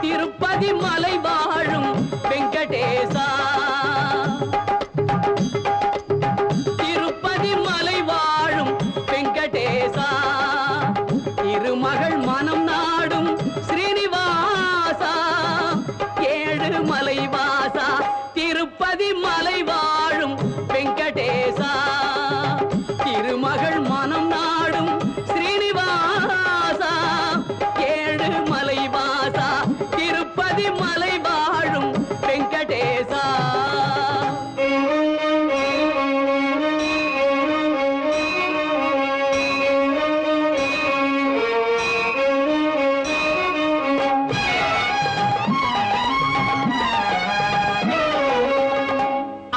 திருப்பதி மலை வாழும் வெங்கடேசா திருப்பதி மலை வாழும் வெங்கடேசா திருமகள் மனம் நாடும் ஸ்ரீனிவாசா ஏழு மலை வாசா திருப்பதி மலை வாழும் வெங்கடேசா திருமகள் மனம் நாடும் ஸ்ரீனிவாசா ஏழு மலை வாசா திருப்பதி மலை வாழும் வெங்கடேசா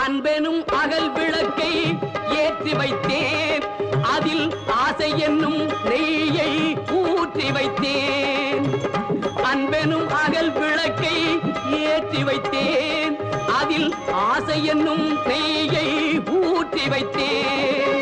அன்பெனும் அகல் விளக்கை ஏற்றி வைத்தேன் அதில் ஆசை என்னும் நெய்யை ஊற்றி வைத்தேன் அன்பெனும் அகல் விளக்கை ஏற்றி வைத்தேன் அதில் ஆசை என்னும் நெய்யை ஊற்றி வைத்தேன்